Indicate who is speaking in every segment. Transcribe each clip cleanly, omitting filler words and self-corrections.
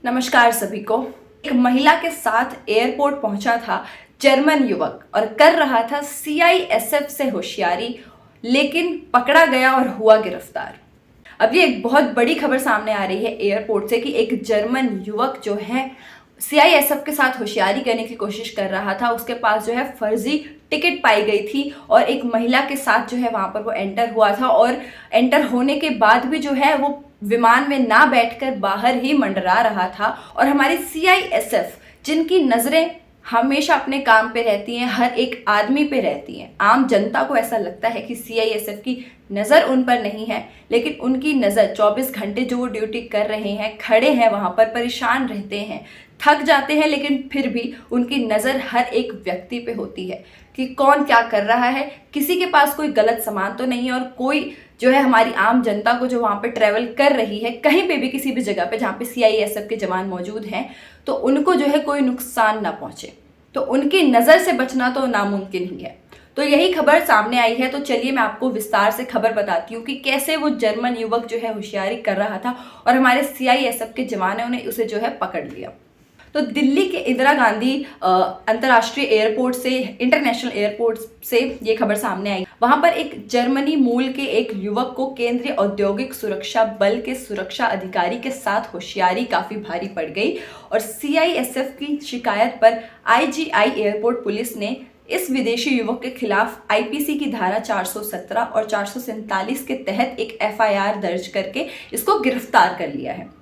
Speaker 1: नमस्कार सभी को। एक महिला के साथ एयरपोर्ट पहुंचा था जर्मन युवक और कर रहा था सीआईएसएफ से होशियारी, लेकिन पकड़ा गया और हुआ गिरफ्तार। अब ये एक बहुत बड़ी खबर सामने आ रही है एयरपोर्ट से कि एक जर्मन युवक जो है सीआईएसएफ के साथ होशियारी करने की कोशिश कर रहा था। उसके पास जो है फर्जी टिकट पाई गई थी और एक महिला के साथ जो है वहां पर वो एंटर हुआ था और एंटर होने के बाद भी जो है वो विमान में ना बैठकर बाहर ही मंडरा रहा था। और हमारी सीआईएसएफ जिनकी नज़रें हमेशा अपने काम पे रहती हैं, हर एक आदमी पे रहती हैं, आम जनता को ऐसा लगता है कि सीआईएसएफ की नज़र उन पर नहीं है, लेकिन उनकी नज़र 24 घंटे जो वो ड्यूटी कर रहे हैं, खड़े हैं वहाँ पर, परेशान रहते हैं, थक जाते हैं, लेकिन फिर भी उनकी नज़र हर एक व्यक्ति पे होती है कि कौन क्या कर रहा है, किसी के पास कोई गलत सामान तो नहीं है। और कोई जो है हमारी आम जनता को जो वहाँ पे ट्रैवल कर रही है, कहीं पे भी किसी भी जगह पे जहाँ पे सीआईएसएफ के जवान मौजूद हैं, तो उनको जो है कोई नुकसान ना पहुँचे, तो उनकी नज़र से बचना तो नामुमकिन ही है। तो यही खबर सामने आई है। तो चलिए मैं आपको विस्तार से खबर बताती हूँ कि कैसे वो जर्मन युवक जो है होशियारी कर रहा था और हमारे सीआईएसएफ के जवानों ने उसे जो है पकड़ लिया। तो दिल्ली के इंदिरा गांधी अंतर्राष्ट्रीय एयरपोर्ट से, इंटरनेशनल एयरपोर्ट से ये खबर सामने आई। वहां पर एक जर्मनी मूल के एक युवक को केंद्रीय औद्योगिक सुरक्षा बल के सुरक्षा अधिकारी के साथ होशियारी काफी भारी पड़ गई और सीआईएसएफ की शिकायत पर आईजीआई एयरपोर्ट पुलिस ने इस विदेशी युवक के खिलाफ आईपीसी की धारा 417 और 447 के तहत एक एफआईआर दर्ज करके इसको गिरफ्तार कर लिया है।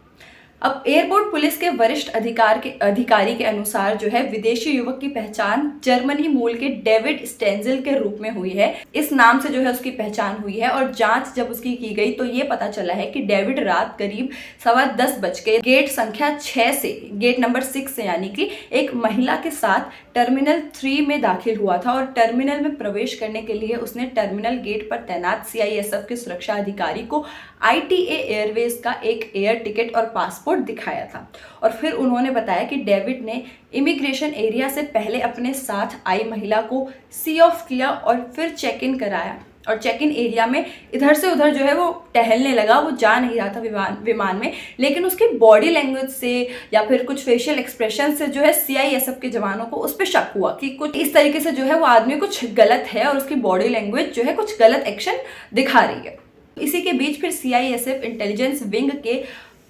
Speaker 1: अब एयरपोर्ट पुलिस के वरिष्ठ अधिकारी के अनुसार जो है विदेशी युवक की पहचान जर्मनी मूल के डेविड स्टेंजिल के रूप में हुई है। इस नाम से जो है उसकी पहचान हुई है और जांच जब उसकी की गई तो ये पता चला है कि डेविड रात करीब 10:15 बजे गेट संख्या 6 से, गेट नंबर 6 से, यानी कि एक महिला के साथ टर्मिनल 3 में दाखिल हुआ था और टर्मिनल में प्रवेश करने के लिए उसने टर्मिनल गेट पर तैनात सीआईएसएफ के सुरक्षा अधिकारी को आईटीए एयरवेज का एक एयर टिकट और पासपोर्ट दिखाया था। और फिर उन्होंने बताया कि डेविड ने इमिग्रेशन एरिया से पहले अपने साथ आई महिला को सी ऑफ किया और फिर चेक इन कराया और चेक इन एरिया में इधर से उधर जो है वो टहलने लगा। वो जा नहीं रहा था विमान में, लेकिन उसकी बॉडी लैंग्वेज से या फिर कुछ फेशियल एक्सप्रेशन से जो है सीआईएसएफ के जवानों को उस पर शक हुआ कि कुछ इस तरीके से जो है वो आदमी कुछ गलत है और उसकी बॉडी लैंग्वेज जो है कुछ गलत एक्शन दिखा रही है। इसी के बीच फिर सीआईएसएफ इंटेलिजेंस विंग के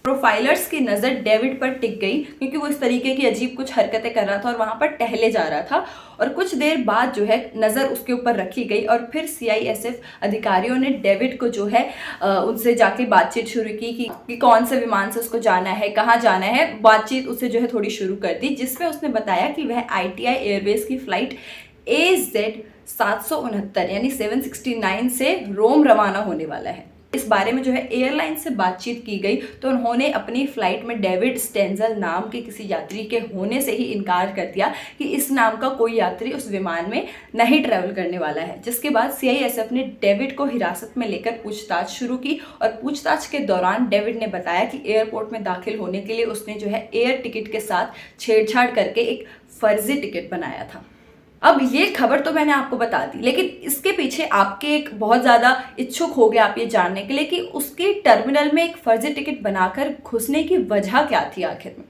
Speaker 1: प्रोफाइलर्स की नज़र डेविड पर टिक गई, क्योंकि वो इस तरीके की अजीब कुछ हरकतें कर रहा था और वहाँ पर टहले जा रहा था। और कुछ देर बाद जो है नज़र उसके ऊपर रखी गई और फिर सीआईएसएफ अधिकारियों ने डेविड को जो है उनसे जाके बातचीत शुरू की कि कौन से विमान से उसको जाना है, कहाँ जाना है। बातचीत उससे जो है थोड़ी शुरू कर दी, जिसमें उसने बताया कि वह आईटीआई एयरवेज की फ़्लाइट AZ 769 यानी 769 से रोम रवाना होने वाला है। इस बारे में जो है एयरलाइन से बातचीत की गई तो उन्होंने अपनी फ्लाइट में डेविड स्टेंजल नाम के किसी यात्री के होने से ही इनकार कर दिया कि इस नाम का कोई यात्री उस विमान में नहीं ट्रैवल करने वाला है। जिसके बाद सीआईएसएफ ने डेविड को हिरासत में लेकर पूछताछ शुरू की और पूछताछ के दौरान डेविड ने बताया कि एयरपोर्ट में दाखिल होने के लिए उसने जो है एयर टिकट के साथ छेड़छाड़ करके एक फर्जी टिकट बनाया था। अब ये खबर तो मैंने आपको बता दी, लेकिन इसके पीछे आपके एक बहुत ज़्यादा इच्छुक हो गया आप ये जानने के लिए कि उसके टर्मिनल में एक फर्जी टिकट बनाकर घुसने की वजह क्या थी आखिर में।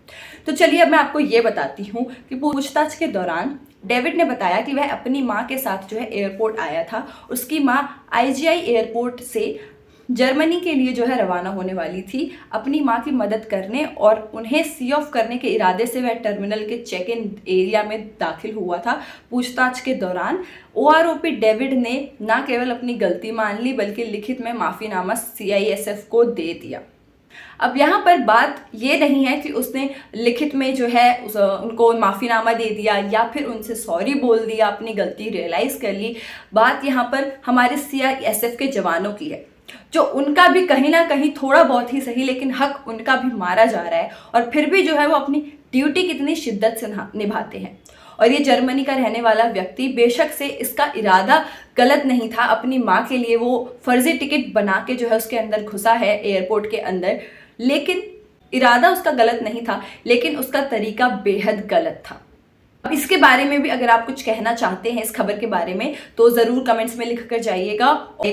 Speaker 1: तो चलिए अब मैं आपको ये बताती हूँ कि पूछताछ के दौरान डेविड ने बताया कि वह अपनी माँ के साथ जो है एयरपोर्ट आया था। उसकी माँ आईजीआई एयरपोर्ट से जर्मनी के लिए जो है रवाना होने वाली थी अपनी माँ की मदद करने, और उन्हें सी ऑफ करने के इरादे से वह टर्मिनल के चेक इन एरिया में दाखिल हुआ था। पूछताछ के दौरान ओआरओपी डेविड ने न केवल अपनी गलती मान ली बल्कि लिखित में माफ़ीनामा सीआईएसएफ को दे दिया। अब यहाँ पर बात ये नहीं है कि उसने लिखित में जो है उनको माफ़ीनामा दे दिया या फिर उनसे सॉरी बोल दिया, अपनी गलती रियलाइज़ कर ली। बात यहाँ पर हमारे सीआईएसएफ के जवानों की है, जो उनका भी कहीं ना कहीं थोड़ा बहुत ही सही लेकिन हक उनका भी मारा जा रहा है और फिर भी जो है वो अपनी ड्यूटी कितनी शिद्दत से निभाते हैं। और ये जर्मनी का रहने वाला व्यक्ति बेशक से इसका इरादा गलत नहीं था, अपनी माँ के लिए वो फर्जी टिकट बना के जो है उसके अंदर घुसा है एयरपोर्ट के अंदर, लेकिन इरादा उसका गलत नहीं था, लेकिन उसका तरीका बेहद गलत था। अब इसके बारे में भी अगर आप कुछ कहना चाहते हैं इस खबर के बारे में तो ज़रूर कमेंट्स में लिख कर जाइएगा।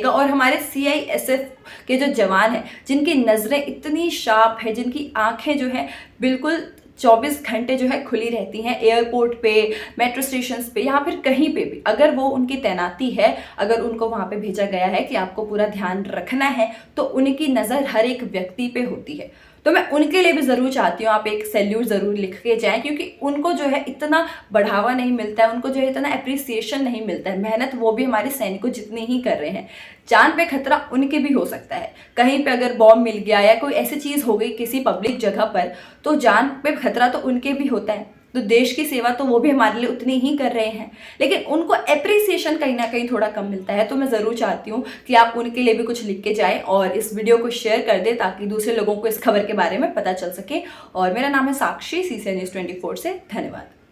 Speaker 1: और हमारे CISF के जो जवान हैं जिनकी नज़रें इतनी शार्प है, जिनकी आंखें जो है बिल्कुल 24 घंटे जो है खुली रहती हैं, एयरपोर्ट पे, मेट्रो स्टेशंस पे या फिर कहीं पे भी अगर वो उनकी तैनाती है, अगर उनको वहाँ पे भेजा गया है कि आपको पूरा ध्यान रखना है, तो उनकी नज़र हर एक व्यक्ति पे होती है। तो मैं उनके लिए भी ज़रूर चाहती हूँ आप एक सैल्यूट ज़रूर लिख के जाएं, क्योंकि उनको जो है इतना बढ़ावा नहीं मिलता है, उनको जो है इतना अप्रिसिएशन नहीं मिलता है। मेहनत वो भी हमारे सैनिकों जितनी ही कर रहे हैं। जान पे खतरा उनके भी हो सकता है, कहीं पे अगर बॉम्ब मिल गया या कोई ऐसी चीज़ हो गई किसी पब्लिक जगह पर, तो जान पे खतरा तो उनके भी होता है। तो देश की सेवा तो वो भी हमारे लिए उतनी ही कर रहे हैं, लेकिन उनको एप्रिसिएशन कहीं ना कहीं थोड़ा कम मिलता है। तो मैं ज़रूर चाहती हूँ कि आप उनके लिए भी कुछ लिख के जाएं और इस वीडियो को शेयर कर दें ताकि दूसरे लोगों को इस खबर के बारे में पता चल सके। और मेरा नाम है साक्षी, CCN News 24 से। धन्यवाद।